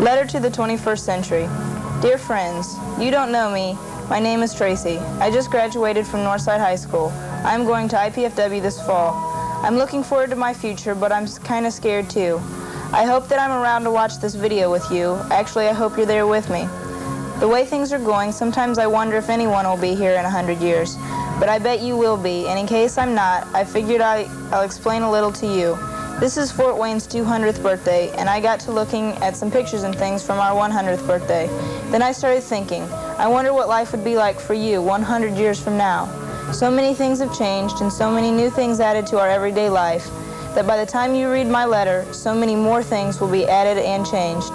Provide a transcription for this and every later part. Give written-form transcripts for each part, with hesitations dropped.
Letter to the 21st century. Dear friends, you don't know me. My name is Tracy. I just graduated from Northside High School. I'm going to IPFW this fall. I'm looking forward to my future, but I'm kind of scared too. I hope that I'm around to watch this video with you. Actually, I hope you're there with me. The way things are going, sometimes I wonder if anyone will be here in 100 years. But I bet you will be, and in case I'm not, I figured I'll explain a little to you. This is Fort Wayne's 200th birthday, and I got to looking at some pictures and things from our 100th birthday. Then I started thinking, I wonder what life would be like for you 100 years from now. So many things have changed, and so many new things added to our everyday life, that by the time you read my letter, so many more things will be added and changed.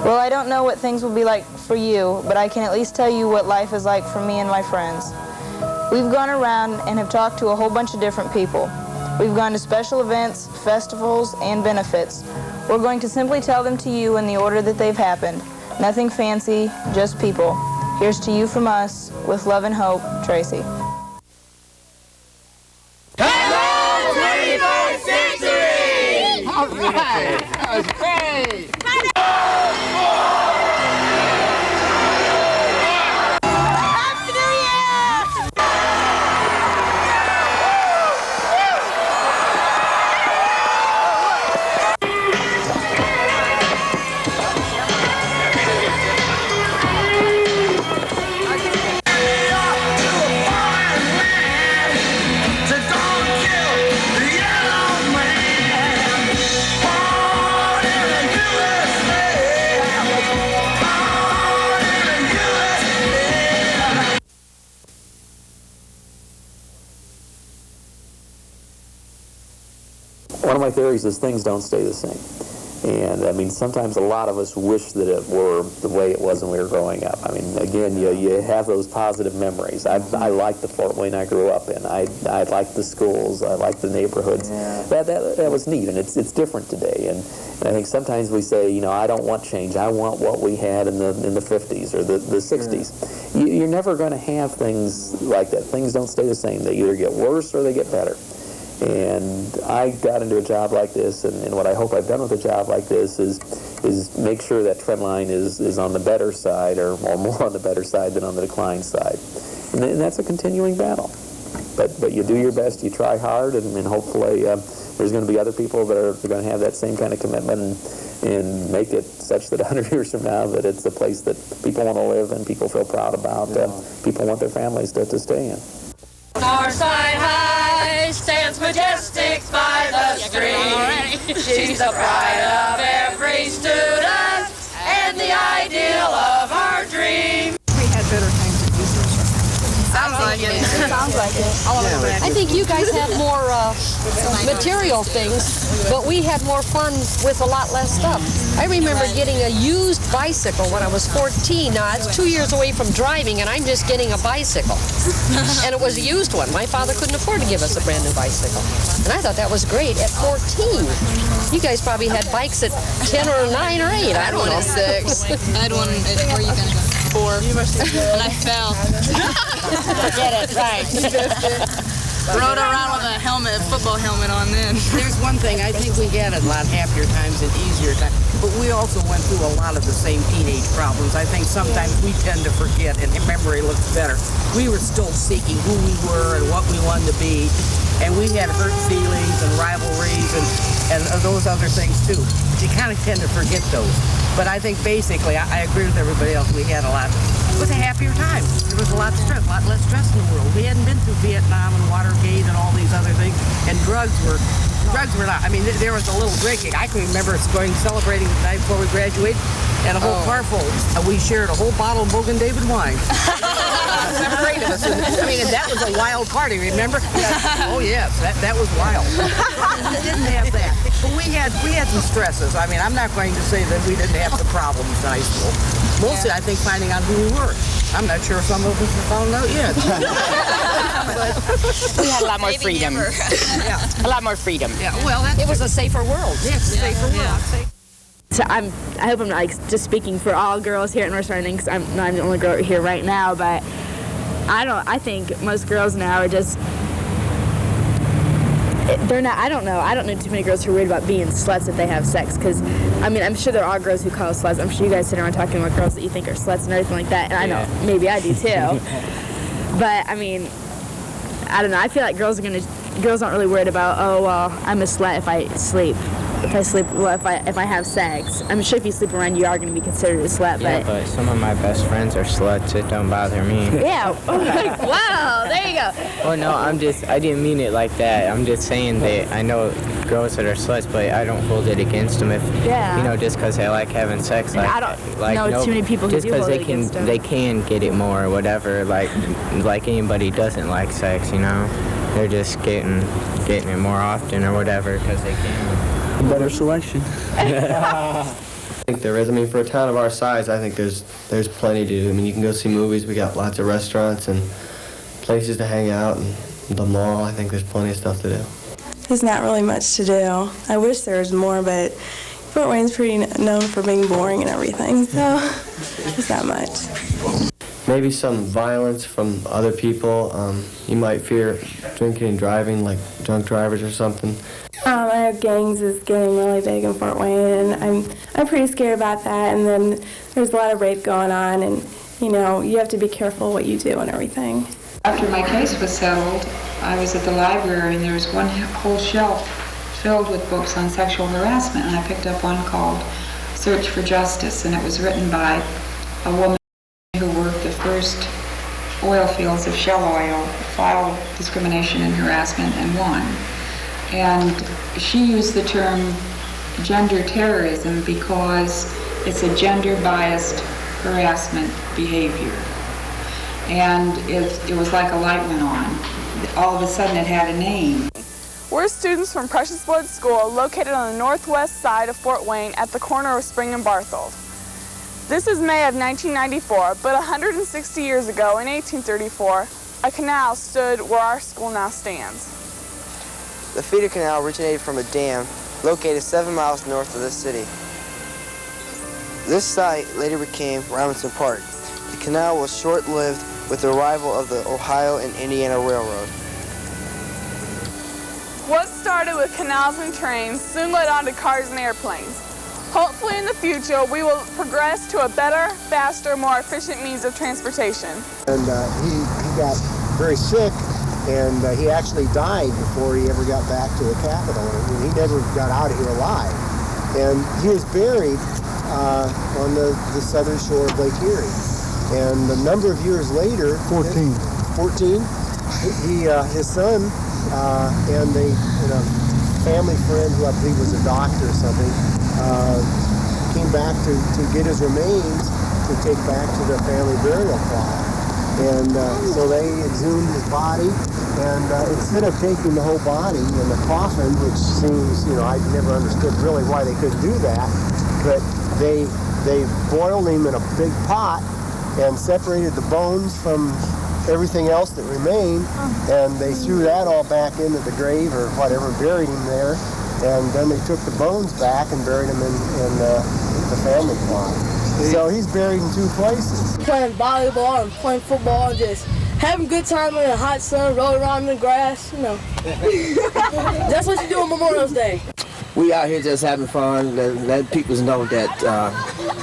Well, I don't know what things will be like for you, but I can at least tell you what life is like for me and my friends. We've gone around and have talked to a whole bunch of different people. We've gone to special events, festivals, and benefits. We're going to simply tell them to you in the order that they've happened. Nothing fancy, just people. Here's to you from us, with love and hope, Tracy. Hello, 21st century! All right, that was great! One of my theories is things don't stay the same. And, I mean, sometimes a lot of us wish that it were the way it was when we were growing up. I mean, again, you have those positive memories. I like the Fort Wayne I grew up in. I like the schools. I like the neighborhoods. Yeah. That was neat, and it's different today. And I think sometimes we say, you know, I don't want change. I want what we had in the 50s or the 60s. Yeah. You're never going to have things like that. Things don't stay the same. They either get worse or they get better. And I got into a job like this, and what I hope I've done with a job like this is make sure that trend line is on the better side, or more on the better side than on the decline side. And that's a continuing battle. But you do your best, you try hard, and hopefully there's going to be other people that are going to have that same kind of commitment and make it such that 100 years from now that it's a place that people want to live and people feel proud about, people want their families to stay in. Northside High stands majestic by the stream. She's the pride of every student and the ideal of our dream. We had better times at Easter. Sounds like it. Sounds like it. I think you guys have more material things, but we had more fun with a lot less stuff. I remember getting a used bicycle when I was 14. Now, that's 2 years away from driving, and I'm just getting a bicycle. And it was a used one. My father couldn't afford to give us a brand new bicycle. And I thought that was great at 14. You guys probably had bikes at 10 or 9 or 8. I don't know. At 6. I had one where you kind of go. 4. And I fell. Forget it, right. Rode around with a helmet, a football helmet on then. There's one thing, I think we had a lot happier times and easier times, but we also went through a lot of the same teenage problems. I think sometimes we tend to forget, and memory looks better. We were still seeking who we were and what we wanted to be, and we had hurt feelings and rivalries and those other things too. You kind of tend to forget those. But I think basically, I agree with everybody else, we had a lot. It was a happier time. There was a lot less stress in the world. We hadn't been through Vietnam and Watergate and all these other things, and drugs were not. I mean, there was a little drinking. I can remember celebrating the night before we graduated, and a whole car full. We shared a whole bottle of Mogan David wine. There were 8 of us. I mean, that was a wild party, remember? Oh, yes, that was wild. We didn't have that. But we had some stresses. I mean, I'm not going to say that we didn't have the problems in high school. Mostly, I think, finding out who we were. I'm not sure if some of us have found out yet. We had a lot more freedom. Yeah. A lot more freedom. Yeah, well, it was a safer world. Yes, a safer world. So I hope I'm not just speaking for all girls here at North Running, because I'm not the only girl here right now, but I think most girls now are just, they're not. I don't know too many girls who are worried about being sluts if they have sex. Because I mean, I'm sure there are girls who call us sluts. I'm sure you guys sit around talking about girls that you think are sluts and everything like that. And I know maybe I do too. But I mean, I don't know. I feel like girls aren't really worried about, oh well, I'm a slut if I sleep. If I have sex. I'm sure if you sleep around, you are going to be considered a slut. Yeah, but some of my best friends are sluts. It don't bother me. Yeah. Wow. There you go. Oh no, I didn't mean it like that. I'm just saying that I know girls that are sluts, but I don't hold it against them if just because they like having sex. Like, I don't know too many people who just do hold it because against them. they can get it more or whatever. Like anybody doesn't like sex, they're just getting it more often or whatever because they can. Better selection. I think there is. I mean, for a town of our size, I think there's plenty to do. I mean, you can go see movies. We got lots of restaurants and places to hang out, and the mall. I think there's plenty of stuff to do. There's not really much to do. I wish there was more, but Fort Wayne's pretty known for being boring and everything, so there's not much. Maybe some violence from other people. You might fear drinking and driving, like drunk drivers or something. I know gangs is getting really big in Fort Wayne, and I'm pretty scared about that. And then there's a lot of rape going on, and you have to be careful what you do and everything. After my case was settled, I was at the library, and there was one whole shelf filled with books on sexual harassment, and I picked up one called Search for Justice, and it was written by a woman who worked the first oil fields of Shell Oil, filed discrimination and harassment, and won. And she used the term gender terrorism because it's a gender-biased harassment behavior. And it was like a light went on. All of a sudden it had a name. We're students from Precious Blood School located on the northwest side of Fort Wayne at the corner of Spring and Barthold. This is May of 1994, but 160 years ago in 1834, a canal stood where our school now stands. The feeder canal originated from a dam located 7 miles north of the city. This site later became Robinson Park. The canal was short-lived with the arrival of the Ohio and Indiana Railroad. What started with canals and trains soon led on to cars and airplanes. Hopefully in the future we will progress to a better, faster, more efficient means of transportation. And he got very sick. And he actually died before he ever got back to the Capitol. And he never got out of here alive. And he was buried on the southern shore of Lake Erie. And a number of years later, 14, his son and a family friend who I believe was a doctor or something came back to get his remains to take back to the family burial plot. And so they exhumed his body, and instead of taking the whole body in the coffin, which seems, I never understood really why they couldn't do that, but they boiled him in a big pot and separated the bones from everything else that remained, and they threw that all back into the grave or whatever, buried him there, and then they took the bones back and buried him in the family plot. So he's buried in 2 places. Playing volleyball and playing football and just having a good time in the hot sun, rolling around in the grass, That's what you do on Memorial Day. We out here just having fun, let people know that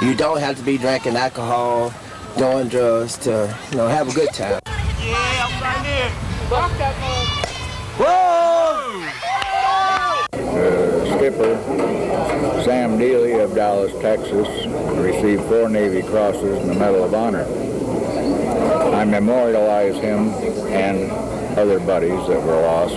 you don't have to be drinking alcohol, doing drugs to, have a good time. Yeah, I'm right here. Whoa! Skipper Sam Neely of Dallas, Texas, received 4 Navy Crosses and the Medal of Honor. I memorialize him and other buddies that were lost.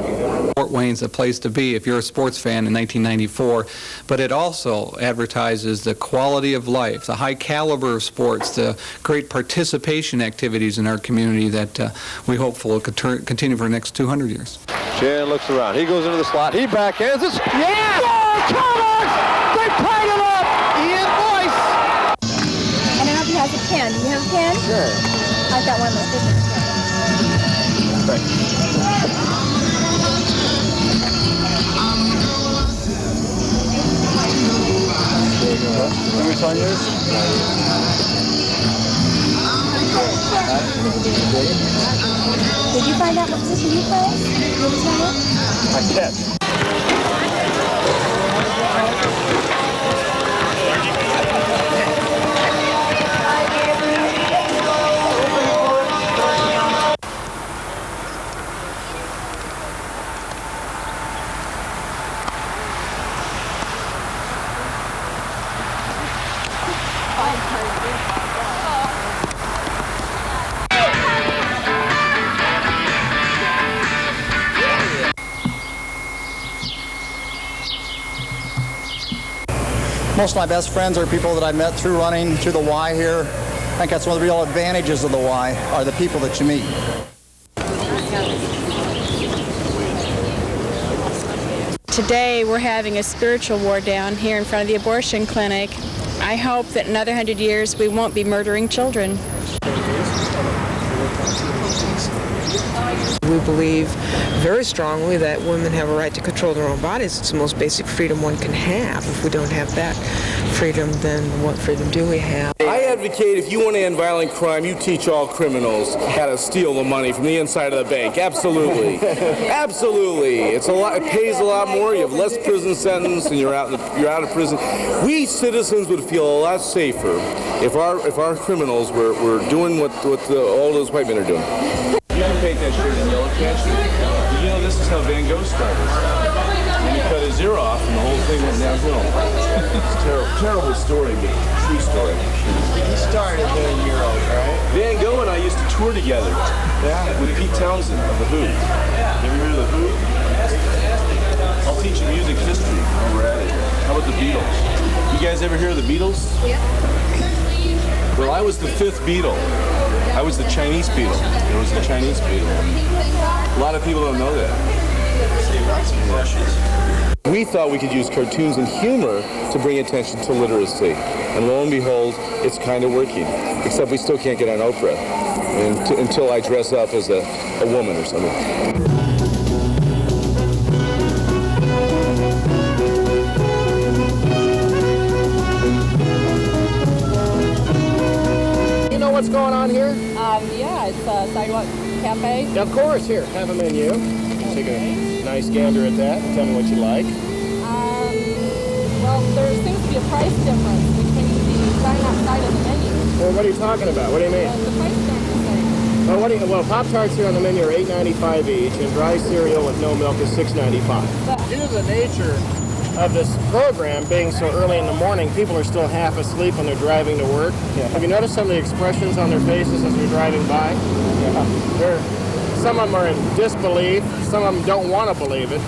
Fort Wayne's a place to be if you're a sports fan in 1994, but it also advertises the quality of life, the high caliber of sports, the great participation activities in our community that we hope will continue for the next 200 years. Chen looks around. He goes into the slot. He backhands it. Yeah! Oh, Thomas! They tied it up! Ian Boyce! I don't know if he has a pen. Do you have a pen? Sure. I've got one of those different pens. Thanks. Can we sign yours? Did you find out what position you play? I catch. Most of my best friends are people that I met through running, through the Y here. I think that's one of the real advantages of the Y, are the people that you meet. Today we're having a spiritual war down here in front of the abortion clinic. I hope that in another 100 years we won't be murdering children. We believe very strongly that women have a right to control their own bodies. It's the most basic freedom one can have. If we don't have that freedom, then what freedom do we have? I advocate if you want to end violent crime, you teach all criminals how to steal the money from the inside of the bank. Absolutely. Absolutely. It's a lot. It pays a lot more. You have less prison sentence, and you're out of prison. We citizens would feel a lot safer if our criminals were doing what all those white men are doing. You can paint that shirt in yellow, can't you? You know, this is how Van Gogh started. And he cut his ear off, and the whole thing went downhill. It's a terrible story, but true story. He started doing murals, right? Van Gogh and I used to tour together. Yeah. With Pete Townsend of The Who. You ever heard of The Who? I'll teach you music history while we're at it. How about the Beatles? You guys ever hear of the Beatles? Yeah. Well, I was the fifth Beatle. I was the Chinese Beatle. There was the Chinese Beatle. A lot of people don't know that. We thought we could use cartoons and humor to bring attention to literacy. And lo and behold, it's kind of working. Except we still can't get on Oprah until I dress up as a woman or something. What's going on here? Yeah, it's a sidewalk cafe. Of course, here, have a menu. Take a nice gander at that and tell me what you like. Well, there seems to be a price difference between the sign outside of the menu. Well, what are you talking about? What do you mean? The price aren't the same. Well, Pop-Tarts here on the menu are $8.95 each, and dry cereal with no milk is $6.95. Due to the nature of this program being so early in the morning, people are still half asleep when they're driving to work. Yeah. Have you noticed some of the expressions on their faces as they're driving by? Yeah. Some of them are in disbelief, some of them don't want to believe it,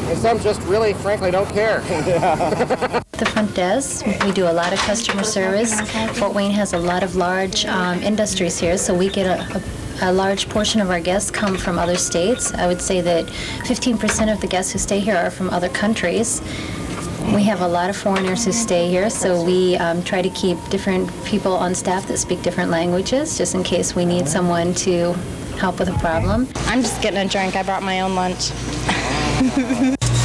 and some just really, frankly, don't care. The front desk, we do a lot of customer service. Fort Wayne has a lot of large industries here, so we get a large portion of our guests come from other states. I would say that 15% of the guests who stay here are from other countries. We have a lot of foreigners who stay here, so we try to keep different people on staff that speak different languages, just in case we need someone to help with a problem. I'm just getting a drink. I brought my own lunch.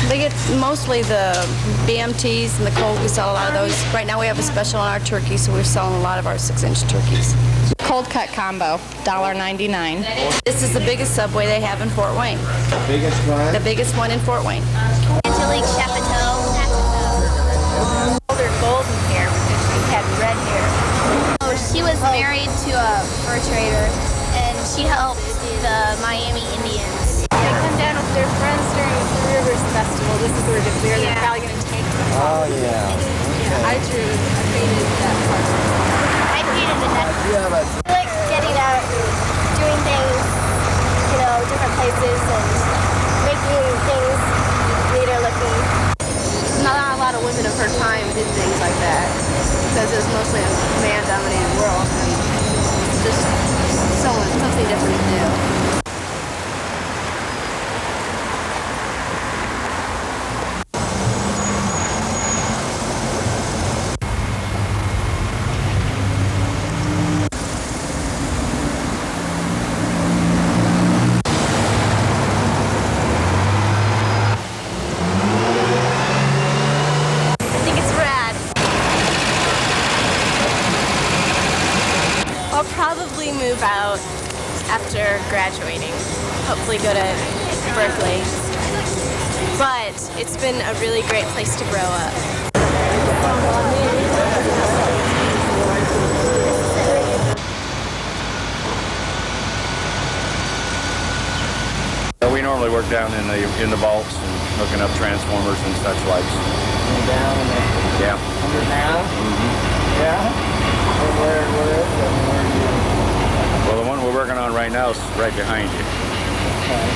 They get mostly the BMTs and the cold. We sell a lot of those. Right now we have a special on our turkey, so we're selling a lot of our 6-inch turkeys. Cold cut combo, $1.99. This is the biggest Subway they have in Fort Wayne. The biggest one? The biggest one in Fort Wayne. Angelique Chapeteau. They're golden hair because she had red hair. Oh, she was married to a fur trader, and she helped the Miami Indians. They come down with their friends during the Three Rivers Festival. This is where they're probably going to take them. Oh, yeah. I painted that part. I painted the neck. I like getting out, doing things, different places, and making things neater looking. Not a lot of women of her time did things like that because it was mostly a man-dominated world, and just something different to do. about after graduating. Hopefully go to Berkeley. But it's been a really great place to grow up. We normally work down in the vaults and hooking up transformers and such like. Down in the Yeah. under now? Mm-hmm. Yeah? And where is it? Well, the one we're working on right now is right behind you. Okay.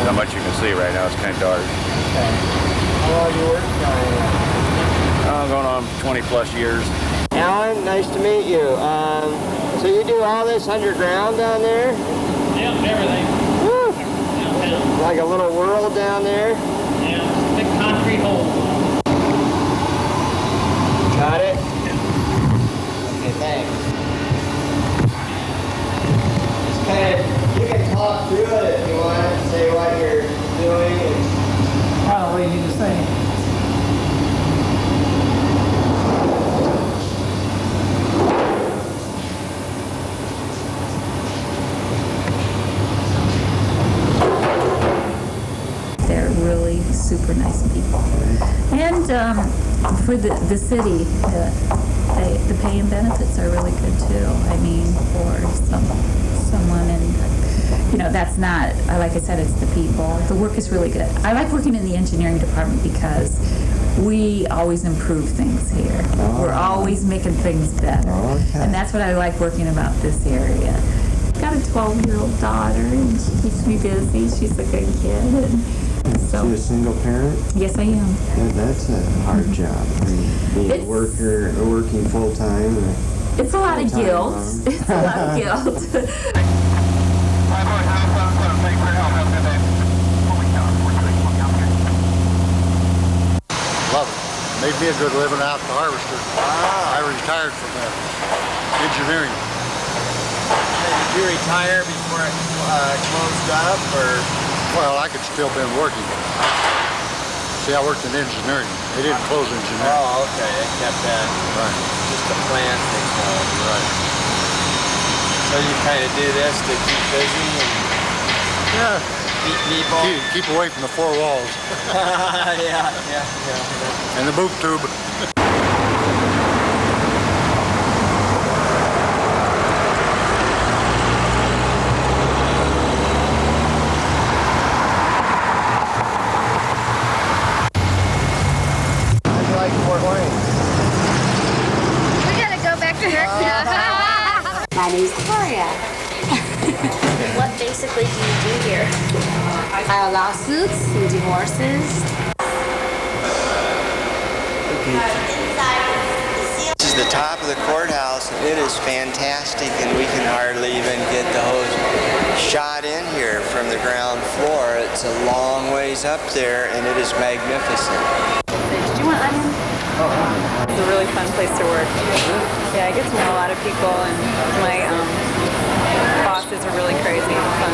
Not much you can see right now. It's kind of dark. Okay. How long you working on it? Going on 20 plus years. Alan, nice to meet you. So you do all this underground down there? Yep, everything. Woo! Like a little world down there? Yeah, big concrete hole. Got it? Okay, thanks. Just kind of, you can talk through it if you want, say what you're doing. What do you need to say? They're really super nice people. And for the city, the pay and benefits are really good too. I mean, for someone in, that's not, like I said, it's the people. The work is really good. I like working in the engineering department because we always improve things here. We're always making things better. And that's what I like working about this area. I've got a 12-year-old daughter, and she keeps me busy. She's a good kid. So, you a single parent? Yes, I am. Yeah, that's a hard job. I mean, being a worker, working full time. It's a lot of guilt. It's a lot of guilt. Love it. Made me a good living out the harvester. I retired from engineering. Did you retire before it closed up, or? Well, I could still been working. See, I worked in engineering. They didn't close engineering. Oh, okay. They kept that. Right. Just a plant they closed. Right. So you kind of do this to keep busy and meet people? Keep away from the four walls. yeah. And the boob tube. My name's Gloria. What basically do you do here? File lawsuits and divorces. This is the top of the courthouse, and it is fantastic, and we can hardly even get the whole shot in here from the ground floor. It's a long ways up there, and it is magnificent. Did you want onion? It's a really fun place to work. Yeah, I get to know a lot of people, and my bosses are really crazy and fun.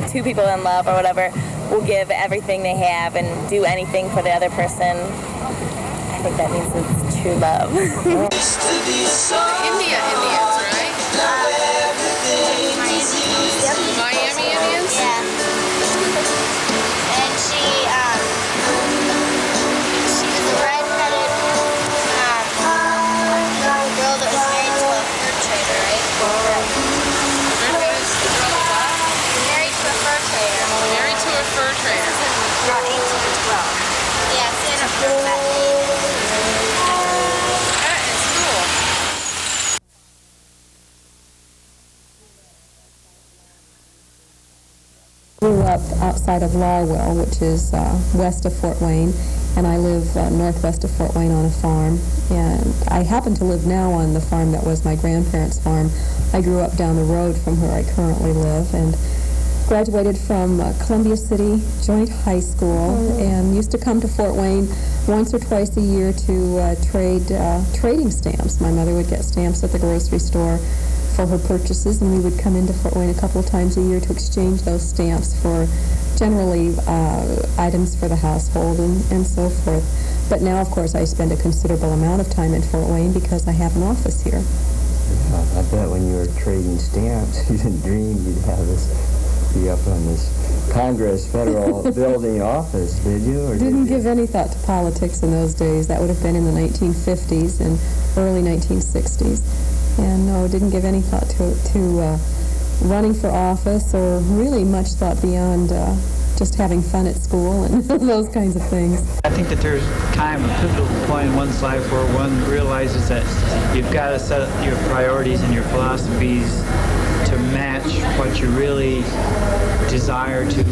Two people in love or whatever will give everything they have and do anything for the other person. I think that means it's true love. India Indians, right? Miami Indians? Yeah. And she was a red-headed girl that was married to a fur trader, right? Married to a fur trader. Married to a fur trader. Around 1812. Yeah, Santa Cruz that name. That is cool. Grew up outside of Lawwell, which is west of Fort Wayne, and I live northwest of Fort Wayne on a farm. And I happen to live now on the farm that was my grandparents' farm. I grew up down the road from where I currently live, and graduated from Columbia City Joint High School, and used to come to Fort Wayne once or twice a year to trade trading stamps. My mother would get stamps at the grocery store for her purchases, and we would come into Fort Wayne a couple of times a year to exchange those stamps for generally items for the household and so forth. But now, of course, I spend a considerable amount of time in Fort Wayne because I have an office here. I bet when you were trading stamps, you didn't dream you'd have this, be up on this Congress Federal Building office, did you? Or Didn't give any thought to politics in those days. That would have been in the 1950s and early 1960s. And no, didn't give any thought to running for office or really much thought beyond just having fun at school and those kinds of things. I think that there's kind of a pivotal point in one's life where one realizes that you've got to set your priorities and your philosophies to match what you really desire to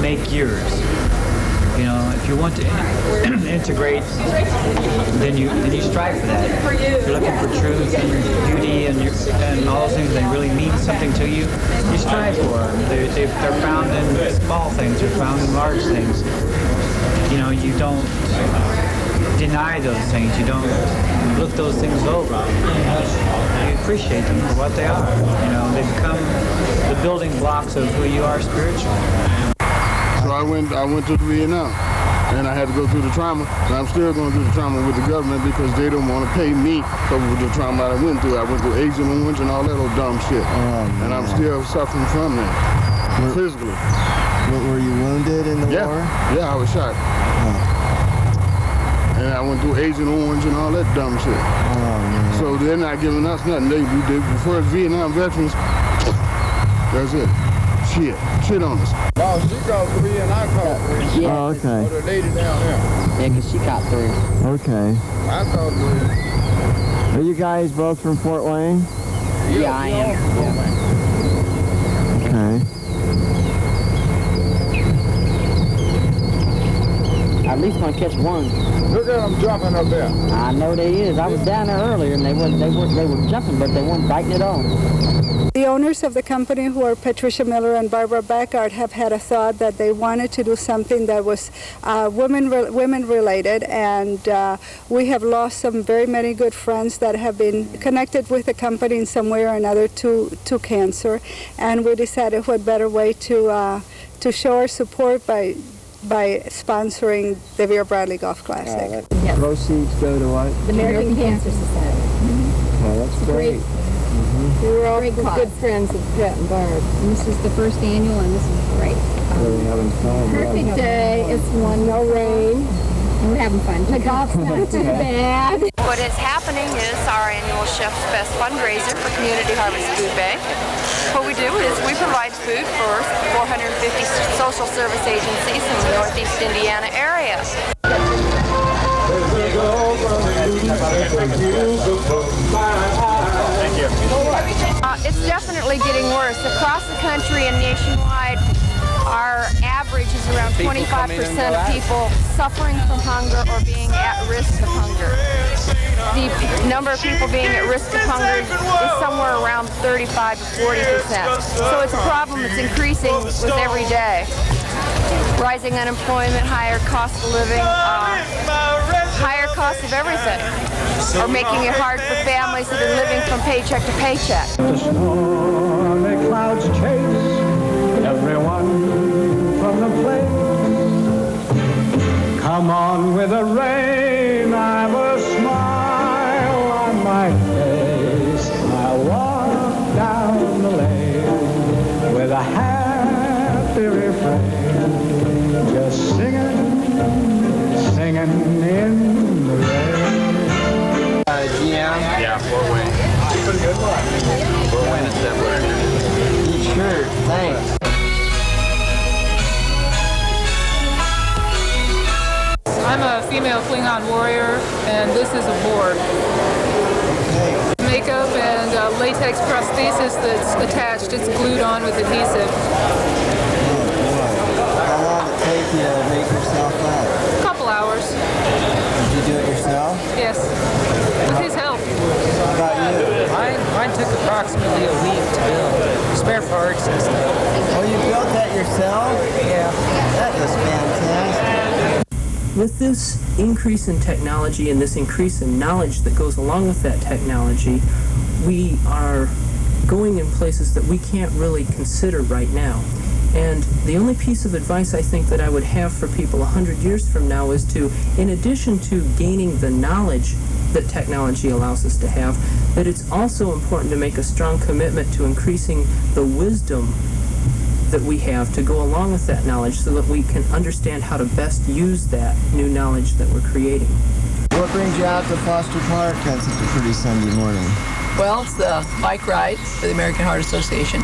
make yours. You know, if you want to integrate, then you strive for that. If you're looking for truth and beauty and all those things that really mean something to you, you strive for them. They're found in small things. They're found in large things. You know, you don't deny those things. You don't look those things over. You appreciate them for what they are. You know, they become the building blocks of who you are spiritually. So I went to the Vietnam, and I had to go through the trauma. And I'm still going through the trauma with the government because they don't want to pay me over the trauma I went through. I went through Agent Orange and all that old dumb shit. And I'm still suffering from that, physically. Were you wounded in the war? Yeah, I was shot. And I went through Agent Orange and all that dumb shit. So they're not giving us nothing. They for Vietnam veterans, that's it. Shit on us. No, she caught 3 and I caught 3. Yeah. Oh, okay. Oh, the lady down there. Yeah, because she caught 3. Okay. I caught 3. Are you guys both from Fort Wayne? Yeah, I am. Okay. At least gonna catch one. Look at them jumping up there. I know they is. I was down there earlier and they were jumping, but they weren't biting at all. The owners of the company, who are Patricia Miller and Barbara Backart, have had a thought that they wanted to do something that was women-related, and we have lost some very many good friends that have been connected with the company in some way or another to cancer, and we decided what better way to show our support by sponsoring the Vera Bradley Golf Classic. Yes. Proceeds go to what? The American Cancer Society. Oh, that's great. We were all good friends of Pat and Barb. And this is the first annual, and this is great. Really having fun. Perfect day. It's one, no rain. And we're having fun. The golf's not too bad. What is happening is our annual Chef's Fest fundraiser for Community Harvest Food Bank. What we do is we provide food for 450 social service agencies in the Northeast Indiana area. It's definitely getting worse. Across the country and nationwide, our average is around 25% of people suffering from hunger or being at risk of hunger. The number of people being at risk of hunger is somewhere around 35 to 40%. So it's a problem that's increasing with every day. Rising unemployment, higher cost of living, higher cost of everything, are making it hard for families that are living from paycheck to paycheck. The stormy clouds chase everyone from the place. Come on with the rain, I've a smile on my face. I walk down the lane with a happy refrain, just singing in the rain. GM? Yeah, Fort Wayne. Fort Wayne Assembly. Sure, thanks. I'm a female Klingon warrior, and this is a board. Makeup and latex prosthesis that's attached. It's glued on with adhesive. How long did it take you to make yourself up? A couple hours. Did you do it yourself? Yes. With his help. How about you? Mine took approximately a week to build. Spare parts and stuff. Oh, you built that yourself? Yeah. That was fantastic. with this increase in technology and this increase in knowledge that goes along with that technology, we are going in places that we can't really consider right now. And the only piece of advice I think that I would have for people 100 years from now is to, in addition to gaining the knowledge that technology allows us to have, that it's also important to make a strong commitment to increasing the wisdom that we have to go along with that knowledge so that we can understand how to best use that new knowledge that we're creating. What brings you out to Foster Park on such a pretty Sunday morning? Well, it's the bike ride for the American Heart Association.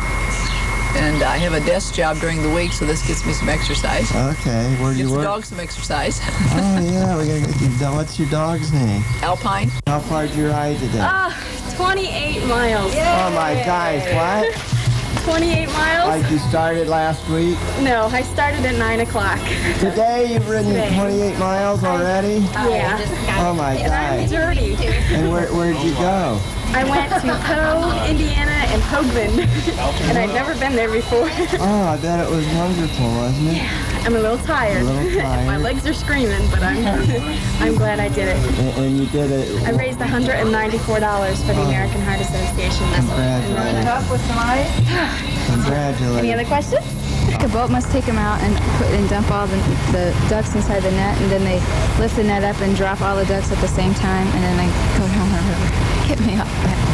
And I have a desk job during the week, so this gets me some exercise. Okay, where do you work? work? Gives the dog some exercise. Oh, yeah, we gotta get what's your dog's name? Alpine. How far did you ride today? 28 miles. Oh, my gosh, what? 28 miles? Like you started last week? No, I started at 9 o'clock. Today you've ridden 28 miles already? Yeah. Oh, my And I'm gosh. dirty. And where'd you go? I went to Poe, Indiana, and Hoagland, and I'd never been there before. Oh, I bet it was wonderful, wasn't it? I'm a little tired. A little tired. My legs are screaming, but I'm glad I did it. And you did it. I raised $194 for the American Heart Association. Congratulations. Up with some ice. Congratulations. Any other questions? The boat must take them out and dump all the ducks inside the net, and then they lift the net up and drop all the ducks at the same time, and then they go down the river. Get me off that.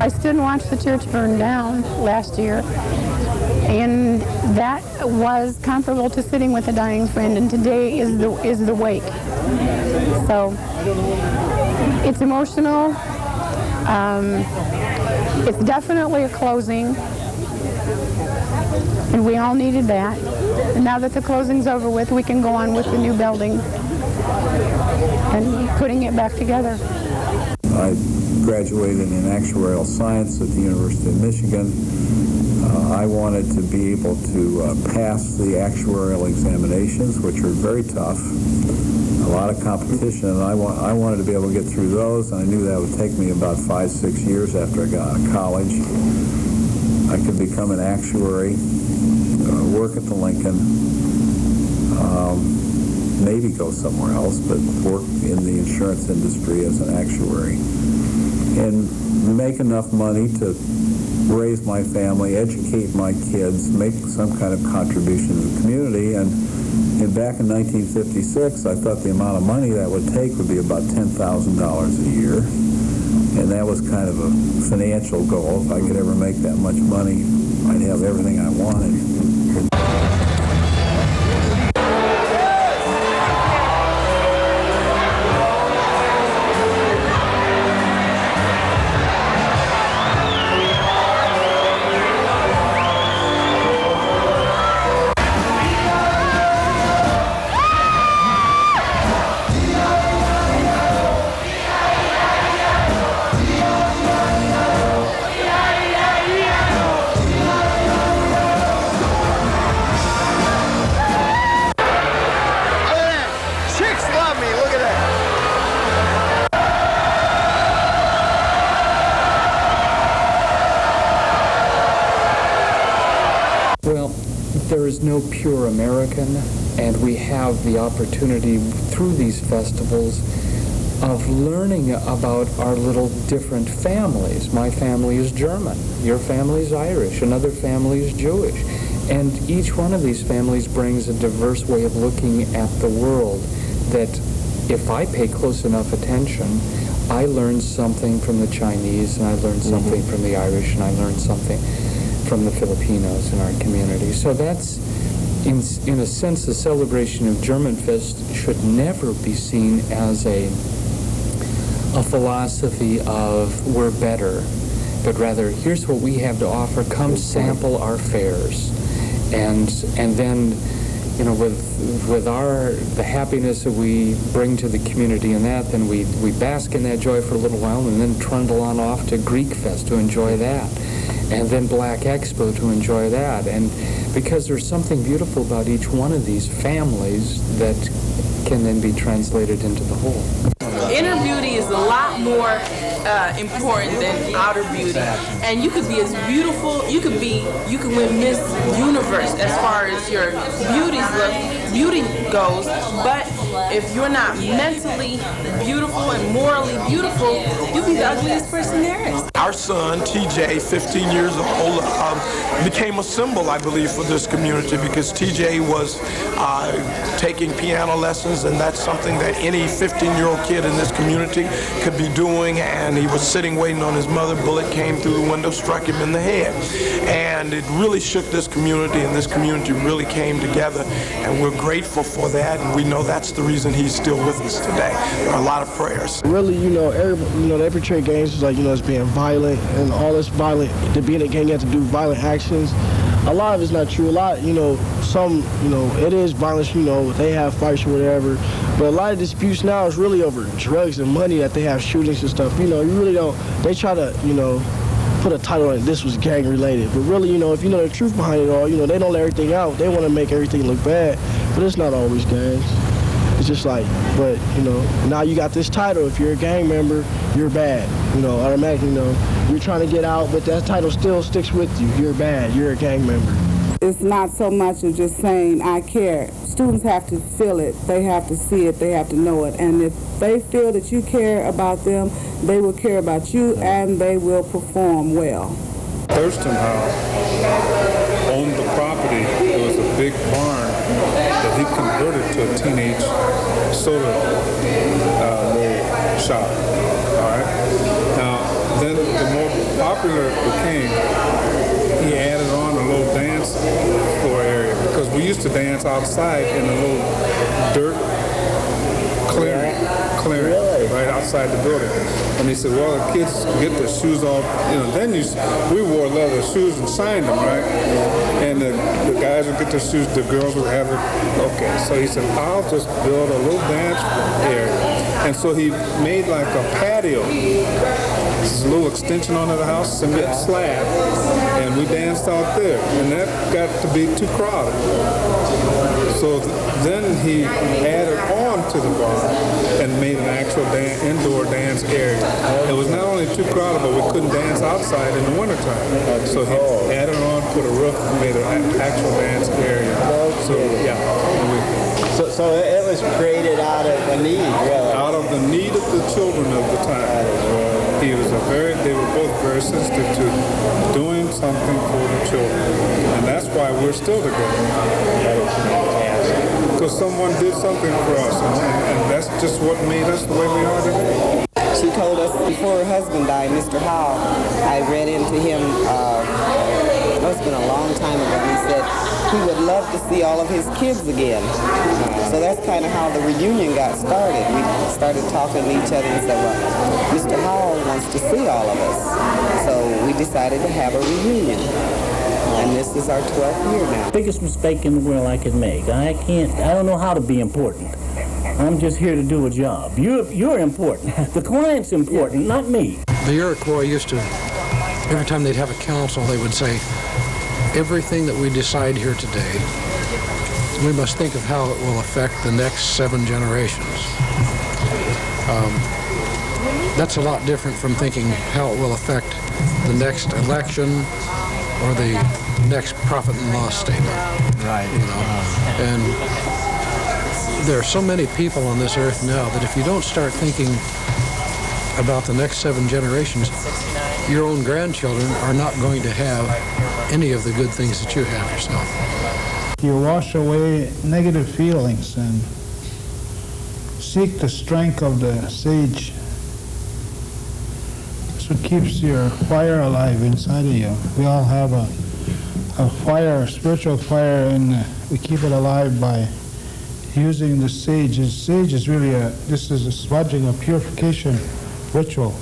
I stood and watched the church burn down last year, and that was comparable to sitting with a dying friend, and today is the wake. So it's emotional. It's definitely a closing, and we all needed that. And now that the closing's over with, we can go on with the new building and putting it back together. I graduated in actuarial science at the University of Michigan. I wanted to be able to pass the actuarial examinations, which are very tough, a lot of competition, and I wanted to be able to get through those, and I knew that would take me about 5-6 years after I got out of college. I could become an actuary, work at the Lincoln, maybe go somewhere else, but work in the insurance industry as an actuary, and make enough money to raise my family, educate my kids, make some kind of contribution to the community. And back in 1956, I thought the amount of money that would take would be about $10,000 a year. And that was kind of a financial goal. If I could ever make that much money, I'd have everything I wanted. no pure American, and we have the opportunity through these festivals of learning about our little different families. My family is German, your family is Irish, another family is Jewish. And each one of these families brings a diverse way of looking at the world that if I pay close enough attention, I learned something from the Chinese, and I learned something from the Irish, and I learned something from the Filipinos in our community. So that's, in a sense, the celebration of Germanfest should never be seen as a philosophy of we're better, but rather here's what we have to offer. Come sample our fairs, and then, you know, with the happiness that we bring to the community in that, then we bask in that joy for a little while, and then trundle on off to Greek Fest to enjoy that, and then Black Expo to enjoy that. And because there's something beautiful about each one of these families that can then be translated into the whole. Inner beauty is a lot more important than outer beauty, and you could be as beautiful. You can win Miss Universe as far as your beauty goes. But if you're not mentally beautiful and morally beautiful, you'll be the ugliest person there is. Our son, TJ, 15 years old, became a symbol, I believe, for this community because TJ was taking piano lessons, and that's something that any 15-year-old kid in this community could be doing, and he was sitting waiting on his mother. Bullet came through the window, struck him in the head. And it really shook this community, and this community really came together, and we're grateful for that, and we know that's the reason he's still with us today. There are a lot of prayers. Really, they portray gangs as as being violent, and all this violent, to be in a gang you have to do violent actions. A lot of it's not true. A lot, some, it is violence, they have fights or whatever. But a lot of disputes now is really over drugs and money, that they have shootings and stuff. You really don't, they try to, put a title on it, this was gang related. But really, if you know the truth behind it all, they don't let everything out. They want to make everything look bad. But it's not always gangs. It's just like, but, now you got this title. If you're a gang member, you're bad. Automatically, you're trying to get out, but that title still sticks with you. You're bad. You're a gang member. It's not so much of just saying, I care. Students have to feel it. They have to see it. They have to know it. And if they feel that you care about them, they will care about you, and they will perform well. Thurston Howe owned the property. It was a big barn that he converted to a teenage soda shop. All right. Now, then the more popular it became, he added on a little dance floor area, because we used to dance outside in a little dirt clearing right outside the building. And he said, well, the kids get their shoes off. Then we wore leather shoes and signed them, right? And the guys would get their shoes, the girls would have it. Okay, so he said, I'll just build a little dance area. And so he made like a patio. This is a little extension onto the house, cement slab, and we danced out there. And that got to be too crowded. So then he added on to the bar and made an actual indoor dance area. It was not only too crowded, but we couldn't dance outside in the wintertime. So he added on, put a roof, and made an actual dance area. So, yeah. So it was created out of a need, really? Out of the need of the children of the time. They were both very sensitive to doing something for the children. And that's why we're still together. Because someone did something for us, and that's just what made us the way we are today. She told us before her husband died, Mr. Howe, I read into him, it's been a long time ago, he said he would love to see all of his kids again. So that's kind of how the reunion got started. We started talking to each other and said, well, Mr. Howe wants to see all of us. So we decided to have a reunion. And this is our 12th year now. Biggest mistake in the world I could make. I don't know how to be important. I'm just here to do a job. You're important. The client's important, not me. The Iroquois used to, every time they'd have a council, they would say, everything that we decide here today, we must think of how it will affect the next 7 generations. That's a lot different from thinking how it will affect the next election or the next profit and loss statement. Right. You know, and there are so many people on this earth now that if you don't start thinking about the next 7 generations, your own grandchildren are not going to have any of the good things that you have yourself. You wash away negative feelings and seek the strength of the sage. That's what keeps your fire alive inside of you. We all have a fire, a spiritual fire, and we keep it alive by using the sage. The sage is really this is a smudging, a purification ritual.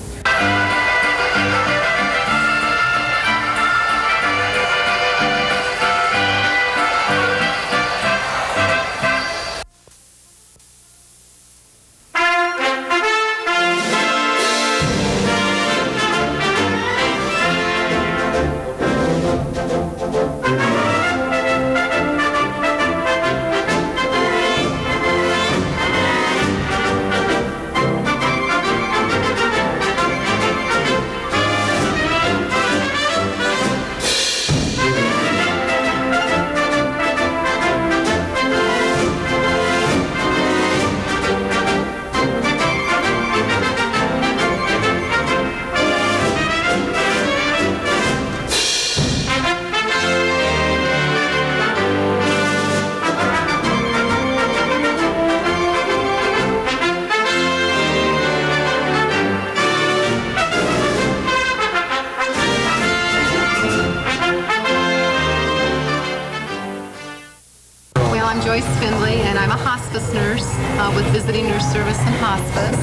With visiting nurse service and hospice,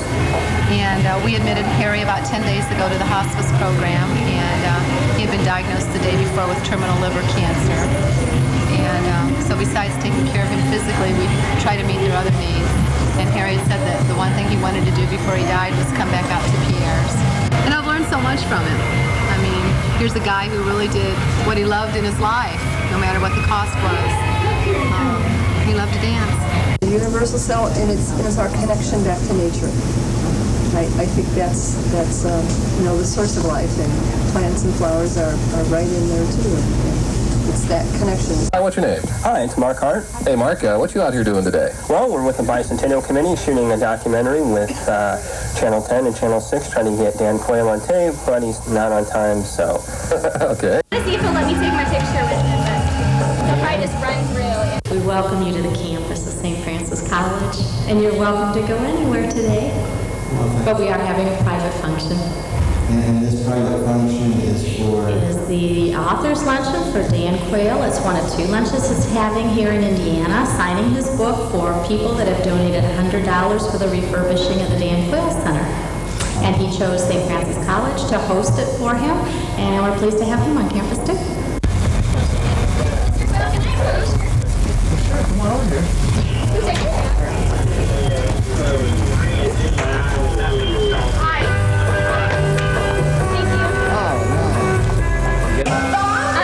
and we admitted Harry about 10 days ago to the hospice program, and he had been diagnosed the day before with terminal liver cancer, and so besides taking care of him physically, we try to meet their other needs, and Harry had said that the one thing he wanted to do before he died was come back out to Pierre's, and I've learned so much from him. I mean, here's a guy who really did what he loved in his life, no matter what the cost was. He loved to dance. The universal cell, and it's our connection back to nature. I think that's the source of life, and plants and flowers are right in there too. It's that connection. Hi, what's your name? Hi, it's Mark Hart. Hey, Mark, what you out here doing today? Well, we're with the Bicentennial Committee shooting a documentary with Channel 10 and Channel 6 trying to get Dan Quayle on tape, but he's not on time, so. Okay. I see if he'll let me take my picture with him, but he'll probably just run through. We welcome you to the campus of St. Francis College, and you're welcome to go anywhere today. But we are having a private function. And this private function is for? It is the author's luncheon for Dan Quayle. It's one of 2 lunches he's having here in Indiana, signing his book for people that have donated $100 for the refurbishing of the Dan Quayle Center. And he chose St. Francis College to host it for him, and we're pleased to have him on campus too. Come on over here.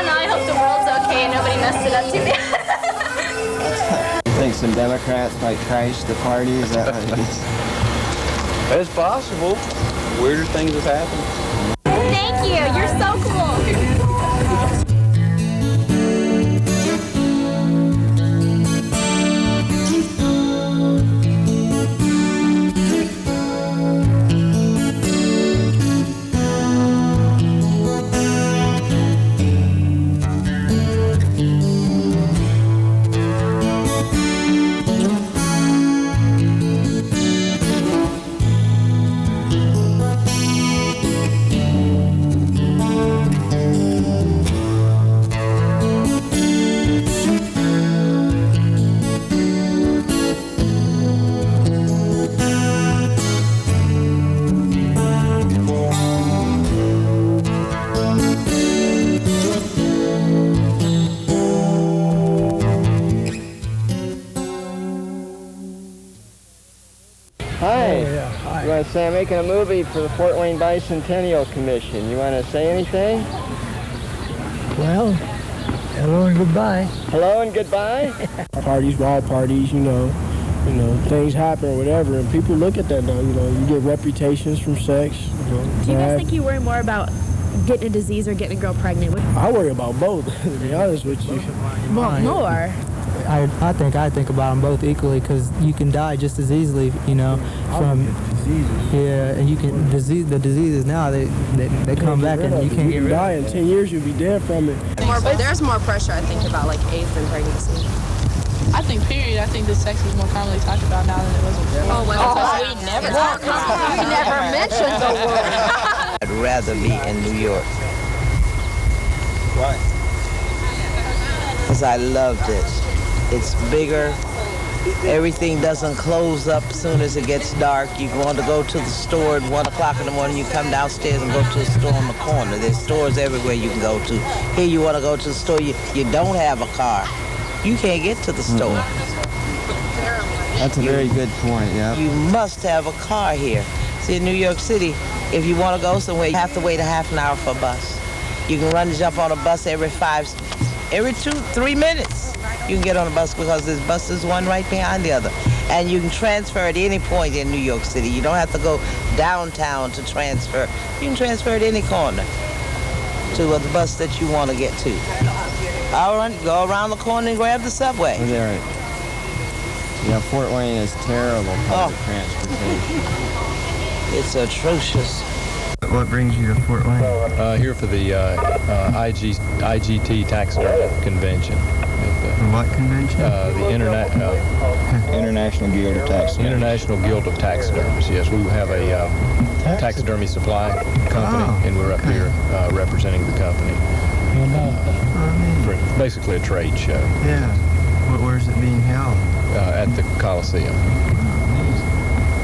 I hope the world's okay and nobody messed it up too bad. You think some Democrats might crash the party? Is that what it is? It's possible. Weirder things have happened. Thank you. You're so cool. Say I'm making a movie for the Fort Wayne Bicentennial Commission. You want to say anything? Well, hello and goodbye. Hello and goodbye. Parties, ball parties, you know, things happen or whatever, and people look at that though. You get reputations from sex. Do you guys think you worry more about getting a disease or getting a girl pregnant? I worry about both, to be honest with you. Well, more. I think about them both equally because you can die just as easily, from and you can the diseases now they come back and you can't get rid of die in 10 years, you'll be dead from it. There's more pressure, I think, about like AIDS than pregnancy. I think, period. I think the sex is more commonly talked about now than it was before. We never talked about it. We never mentioned the word. I'd rather be in New York. Why? Because I loved it. It's bigger. Everything doesn't close up as soon as it gets dark. You want to go to the store at 1 o'clock in the morning, you come downstairs and go to the store on the corner. There's stores everywhere you can go to. Here you want to go to the store, you don't have a car. You can't get to the store. That's a very good point, yeah. You must have a car here. See, in New York City, if you want to go somewhere, you have to wait a half an hour for a bus. You can run and jump on a bus every 3 minutes. You can get on a bus because there's buses one right behind the other. And you can transfer at any point in New York City. You don't have to go downtown to transfer. You can transfer at any corner to the bus that you want to get to. Go around the corner and grab the subway. Is that right? Yeah, Fort Wayne is terrible public transportation. It's atrocious. What brings you to Fort Wayne? Here for the IGT Taxidermy Convention. What convention? The International Guild of Taxidermists. International Guild of Taxidermists. Yes, we have a taxidermy supply company, and we're up here representing the company. Basically a trade show. Yeah. Where's it being held? At the Coliseum.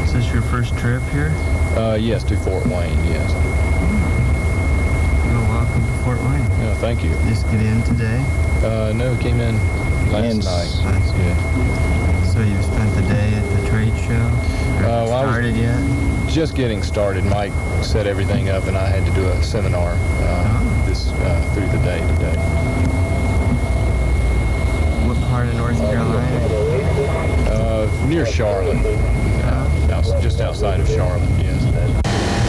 Is this your first trip here? Yes, to Fort Wayne, yes. Well, welcome to Fort Wayne. No, thank you. Just get in today? No, we came in last night. Yeah. So you've spent the day at the trade show? Started yet? Just getting started. Mike set everything up, and I had to do a seminar through the day today. What part of North Carolina? Near Charlotte. Just outside of Charlotte, yes.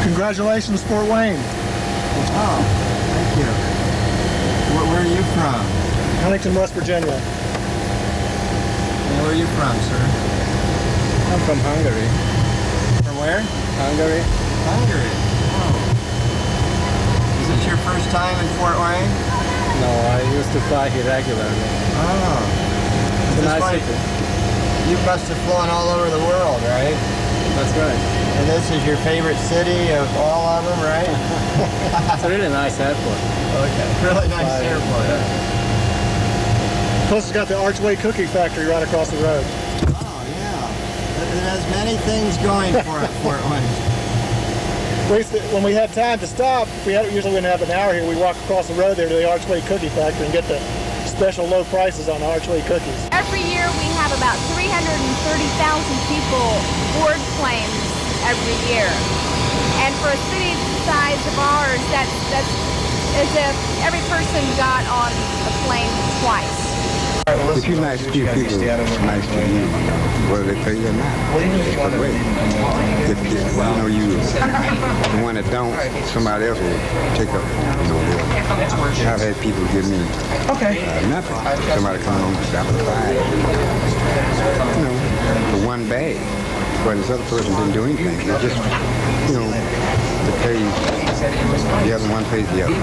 Congratulations, Fort Wayne. Oh, thank you. Where are you from? Huntington, West Virginia. And where are you from, sir? I'm from Hungary. From where? Hungary. Hungary. Oh. Is this your first time in Fort Wayne? No, I used to fly here regularly. Oh. It's a nice city. You must have flown all over the world, right? That's right. And this is your favorite city of all of them, right? It's a really nice airport. Okay, really nice airport. Plus it's got the Archway Cookie Factory right across the road. Oh, yeah. It has many things going for it, Fort Wayne. When we had time to stop, usually we didn't have an hour here, we walk across the road there to the Archway Cookie Factory and get the special low prices on Archway cookies. Every year we have about 330,000 people board planes every year. And for a city the size of ours, that's as if every person got on a plane twice. If you're nice to people, nice to you, whether they pay you or not. But wait, if you the one that don't, somebody else will take up. I've had people give me nothing. Somebody come along and stop at for one bag. But this other person didn't do anything. They just, to pay the other one pays the other.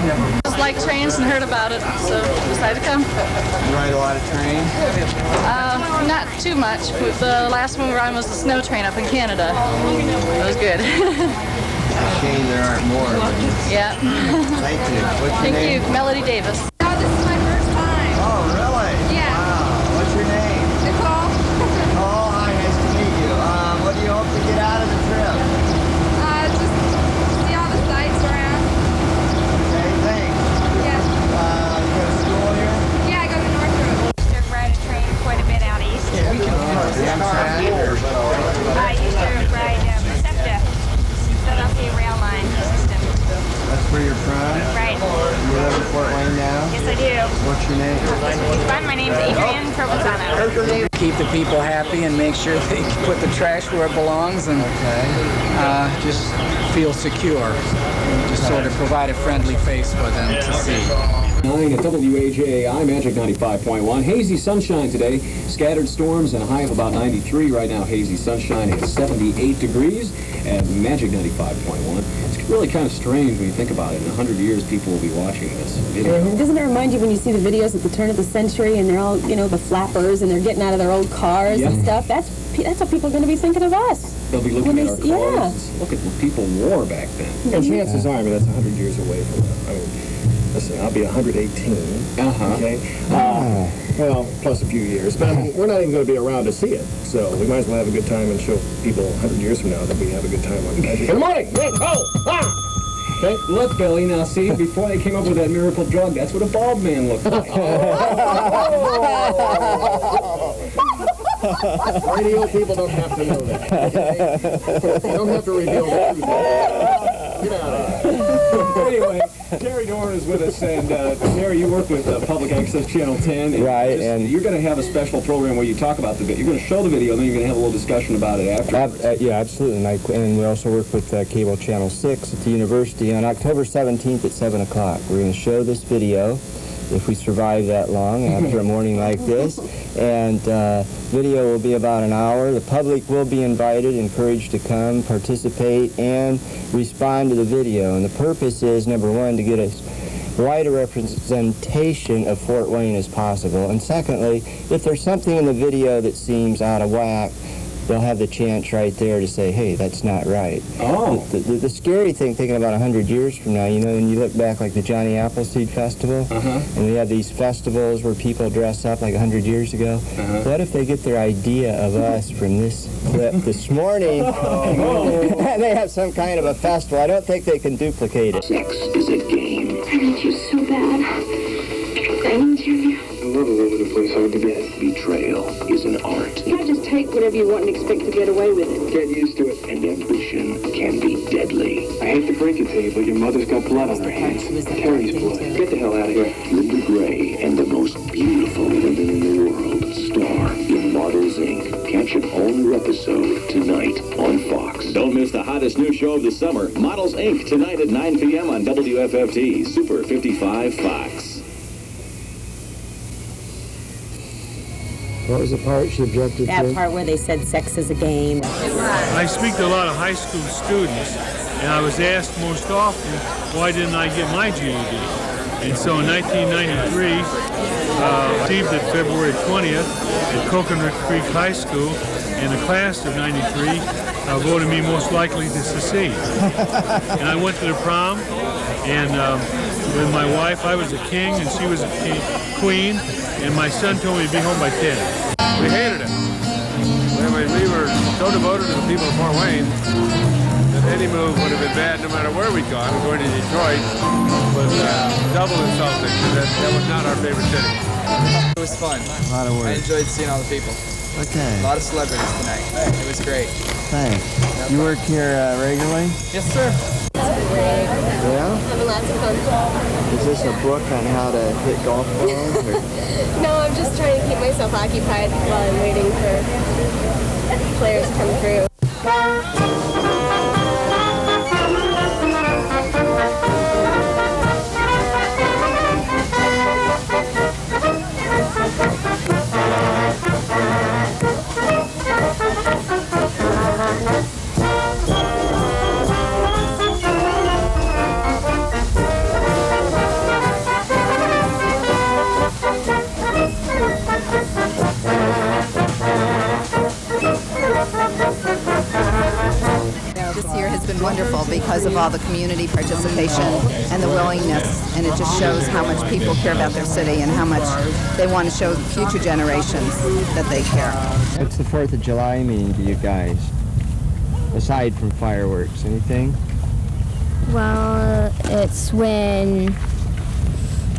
Just like trains and heard about it, so decided to come. You ride a lot of trains? Not too much. The last one we were on was the snow train up in Canada. It was good. Shame there aren't more. Yeah. Thank you. What's your name? Thank you, Melody Davis. Oh, this is my first time. Oh, really? Yeah. Wow. What's your name? Nicole. Nicole, hi, nice to meet you. What do you hope to get out of the trip? Just see all the sights around. Okay, thanks. Yeah. You go to school here? Yeah, I go to Northrop. I used to ride a train quite a bit out east. I used to ride SEPTA, Philadelphia Rail Line System. That's where you're from? Right. You live in Fort Wayne now? Yes, I do. What's your name? It's fun. My name's Adrienne Provenzano. Keep the people happy and make sure they put the trash where it belongs and just feel secure. Just sort of provide a friendly face for them to see. At WAJAI Magic 95.1. Hazy sunshine today. Scattered storms and a high of about 93 right now. Hazy sunshine at 78 degrees at Magic 95.1. It's really kind of strange when you think about it. In 100 years, people will be watching this video. Doesn't it remind you when you see the videos at the turn of the century and they're all, the flappers and they're getting out of their old cars and stuff? That's what people are going to be thinking of us. They'll be looking at our cars. Look at what people wore back then. And chances are, that's 100 years away from now. Listen, I'll be 118. Okay. Well, plus a few years. But we're not even going to be around to see it. So we might as well have a good time and show people 100 years from now that we have a good time on Magic. Good morning! Okay, look, Billy, now see, before they came up with that miracle drug, that's what a bald man looked like. Radio people don't have to know that. Okay? They don't have to reveal the truth. Get out of here. Anyway, Terry Dorn is with us, and Terry, you work with Public Access Channel 10. Right, and you're going to have a special program where you talk about the video. You're going to show the video, and then you're going to have a little discussion about it afterwards. Yeah, absolutely. And we also work with Cable Channel 6 at the university on October 17th at 7 o'clock. We're going to show this video, if we survive that long after a morning like this. And video will be about an hour. The public will be invited, encouraged to come, participate, and respond to the video. And the purpose is, number one, to get as wide a representation of Fort Wayne as possible. And secondly, if there's something in the video that seems out of whack, they'll have the chance right there to say, hey, that's not right. Oh. The scary thing, thinking about 100 years from now, when you look back like the Johnny Appleseed Festival, and we have these festivals where people dress up like 100 years ago, what if they get their idea of us from this clip this morning, and they have some kind of a festival? I don't think they can duplicate it. Sex is a game. I need you so bad. I need you. I'm all over the place hard to get. Betrayal is an art. You can't just take whatever you want and expect to get away with it. Get used to it. And ambition can be deadly. I hate to break it to you, but your mother's got blood on her hands. Terry's blood. Get the hell out of here. Linda Gray and the most beautiful women in the world star in Models Inc. Catch an all-new episode tonight on Fox. Don't miss the hottest new show of the summer, Models Inc. tonight at 9 p.m. on WFFT, Super 55 Fox. What was the part she objected to? That part where they said sex is a game. I speak to a lot of high school students, and I was asked most often, why didn't I get my GED? And so in 1993, received it February 20th at Coconut Creek High School, and the class of 93 voted me most likely to succeed. And I went to the prom, and with my wife, I was a king, and she was a queen, and my son told me to be home by 10. We hated it. We were so devoted to the people of Fort Wayne that any move would have been bad no matter where we'd gone. Going to Detroit was double insulting, because that was not our favorite city. It was fun. A lot of work. I enjoyed seeing all the people. Okay. A lot of celebrities tonight. It was great. Thanks. You work here regularly? Yes, sir. Yeah? Having lots of fun. Is this a book on how to hit golf balls? No, I'm just trying to keep myself occupied while I'm waiting for players to come through. Been wonderful because of all the community participation and the willingness, and it just shows how much people care about their city and how much they want to show future generations that they care. What's the 4th of July mean to you guys, aside from fireworks? Anything? Well, it's when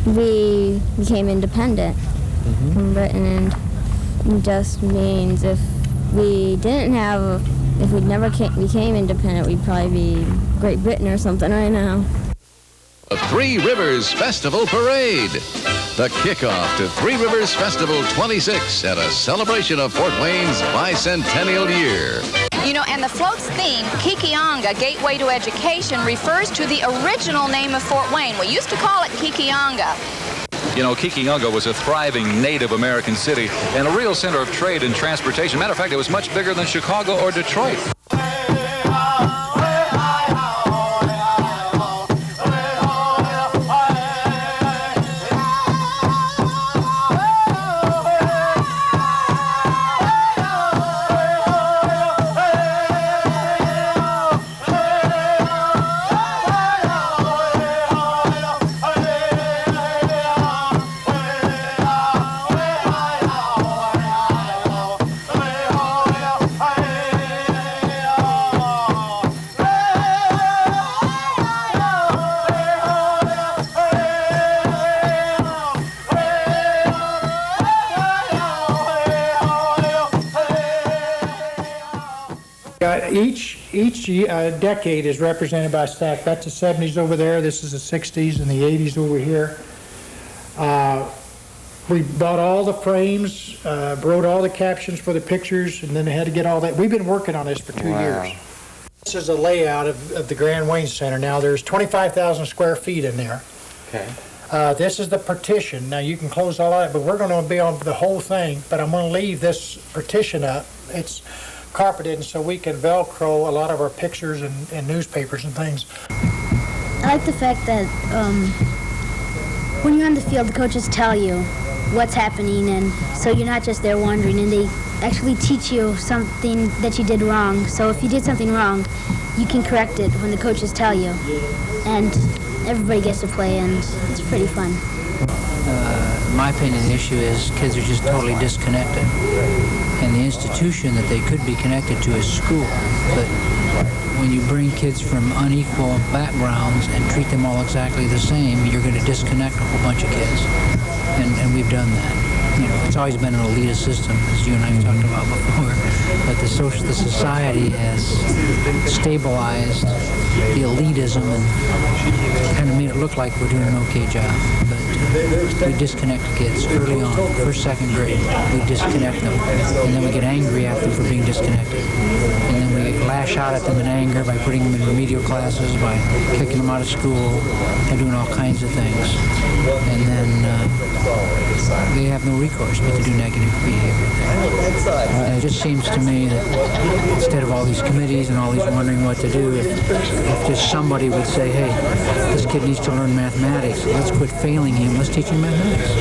we became independent from Britain, and it just means if we didn't have if we never became independent, we'd probably be Great Britain or something right now. The Three Rivers Festival Parade. The kickoff to Three Rivers Festival 26 and a celebration of Fort Wayne's bicentennial year. You know, and the float's theme, Kikianga, Gateway to Education, refers to the original name of Fort Wayne. We used to call it Kikianga. You know, Kikianga was a thriving Native American city and a real center of trade and transportation. Matter of fact, it was much bigger than Chicago or Detroit. Each decade is represented by a stack. That's the 70s over there. This is the 60s and the 80s over here. We bought all the frames, wrote all the captions for the pictures, and then they had to get all that. We've been working on this for 2 years. This is a layout of the Grand Wayne Center. Now, there's 25,000 square feet in there. Okay. This is the partition. Now, you can close all that, but we're going to be on the whole thing, but I'm going to leave this partition up. It's carpeted, and so we can Velcro a lot of our pictures and newspapers and things. I like the fact that when you're on the field, the coaches tell you what's happening, and so you're not just there wondering, and they actually teach you something that you did wrong. So if you did something wrong, you can correct it when the coaches tell you. And everybody gets to play, and it's pretty fun. In my opinion, the issue is kids are just totally disconnected. And the institution that they could be connected to is school. But when you bring kids from unequal backgrounds and treat them all exactly the same, you're going to disconnect a whole bunch of kids. And we've done that. You know, it's always been an elitist system, as you and I have talked about before. But the society has stabilized the elitism and kind of made it look like we're doing an okay job. But we disconnect kids early on, first, second grade. We disconnect them, and then we get angry at them for being disconnected. And then we lash out at them in anger by putting them in remedial classes, by kicking them out of school, and doing all kinds of things. And then they have no recourse but to do negative behavior. And it just seems to me that instead of all these committees and all these wondering what to do, if just somebody would say, hey, this kid needs to learn mathematics, let's quit failing him, let's teach him mathematics.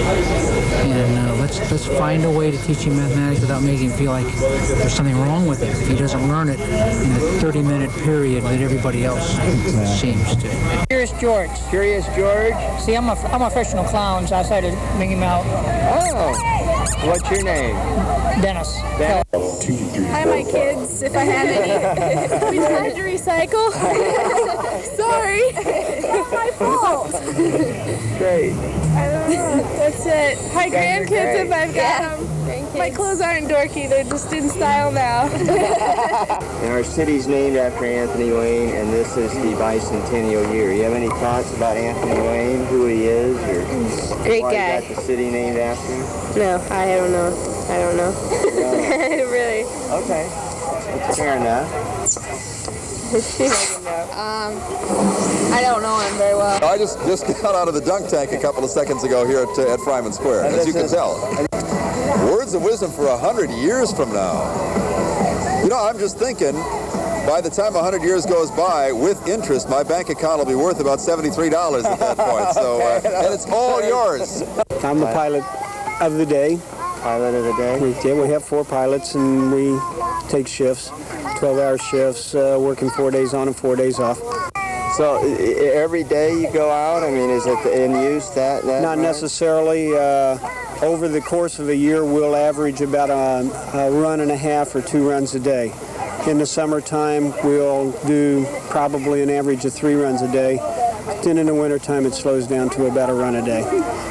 And let's find a way to teach him mathematics without making him feel like there's something wrong with him if he doesn't learn it in the 30-minute period that everybody else seems to. Curious George. Curious George? See, I'm a professional clown, so I decided to bring him out. Oh, what's your name? Dennis. Hi, my kids, if I had any. We tried to recycle. Sorry. It's not my fault. Great. I don't know. That's it. Hi, grandkids, if I've got them. My clothes aren't dorky. They're just in style now. And our city's named after Anthony Wayne, and this is the bicentennial year. You have any thoughts about Anthony Wayne, who he is, or great why guy. you got the city named after him? No, I don't know. I don't know. Really. Okay. Fair enough. She doesn't know. I don't know him very well. I just got out of the dunk tank a couple of seconds ago here at Fryman Square, as you can tell. Words of wisdom for 100 years from now. You know, I'm just thinking, by the time 100 years goes by, with interest, my bank account will be worth about $73 at that point. So, and it's all yours. I'm the pilot of the day. Pilot of the day? We have 4 pilots, and we take shifts, 12-hour shifts, working 4 days on and 4 days off. So every day you go out? I mean, is it in use that Not necessarily. Over the course of a year, we'll average about a run and a half or 2 runs a day. In the summertime, we'll do probably an average of 3 runs a day. Then in the wintertime, it slows down to about a run a day.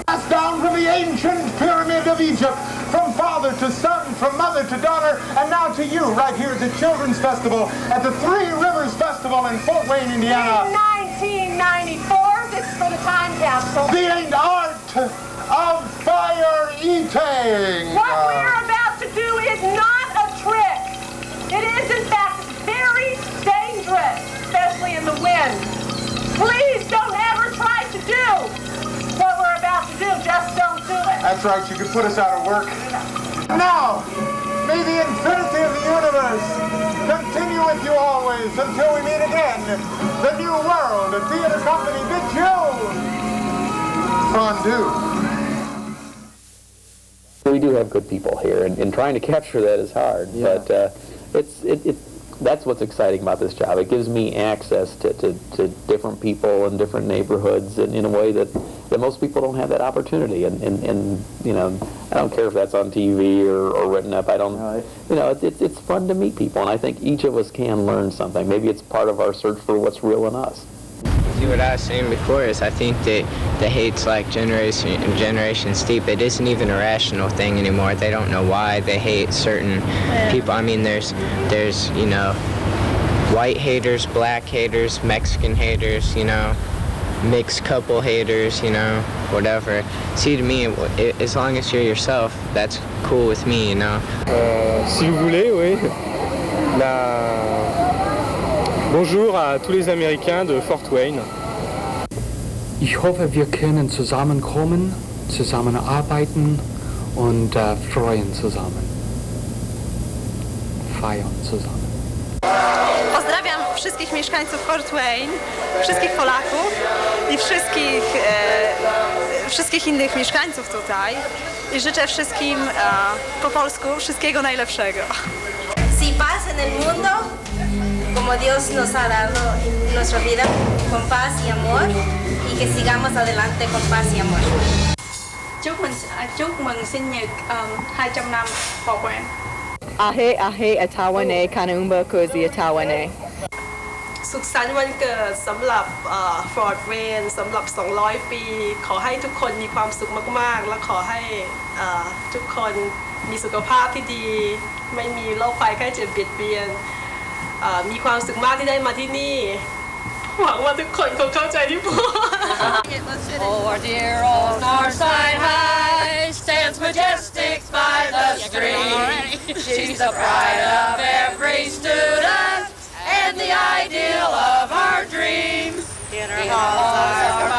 Passed down from the ancient pyramid of Egypt, from father to son, from mother to daughter, and now to you, right here at the Children's Festival, at the Three Rivers Festival in Fort Wayne, Indiana. In 1994, the for the time capsule. The art of fire eating. What we're about to do is not a trick. It is, in fact, very dangerous, especially in the wind. Please don't ever try to do what we're about to do. Just don't do it. That's right, you can put us out of work. Now, may the infinity of the universe continue with you always until we meet again. The New World Theater Company bids you fondue. We do have good people here, and trying to capture that is hard. Yeah. But that's what's exciting about this job. It gives me access to different people in different neighborhoods, and in a way that most people don't have that opportunity. And you know, I don't care if that's on TV or written up. I don't. Right. You know, it's fun to meet people, and I think each of us can learn something. Maybe it's part of our search for what's real in us. See, what I was saying before is I think that the hate's like generation steep. It isn't even a rational thing anymore. They don't know why they hate certain people. I mean, there's you know, white haters, black haters, Mexican haters, you know, mixed couple haters, you know, whatever. See, to me, as long as you're yourself, that's cool with me, you know. Si vous voulez, oui. Bonjour à tous les Américains de Fort Wayne. Ich hoffe, wir können zusammenkommen, zusammenarbeiten und freuen zusammen. Feiern zusammen. Pozdrawiam wszystkich mieszkańców Fort Wayne, wszystkich Polaków i wszystkich innych mieszkańców tutaj. I życzę wszystkim po polsku wszystkiego najlepszego. Si paz en el mundo, como Dios nos ha dado nuestra vida con paz y amor, y que sigamos adelante con paz y amor. Chúc mừng sinh nhật 200 năm Fort Wayne. Ahe Atawane Kanumba Kozi Atawane. สุขสันต์วันเกิดสำหรับฟอร์ดเวนสำหรับ200 ปีขอให้ทุกคนมีความสุขมากๆและขอให้ทุกคนมีสุขภาพที่ดีไม่มีโรคภัยไข้เจ็บเบียดเบียนมีความสุขมากที่ได้มาที่นี่หวังว่าทุกคนคงเข้าใจที่พูด Oh, dear old Northside High stands majestic by the stream. She's the pride of every student and the ideal of our dreams. In her halls are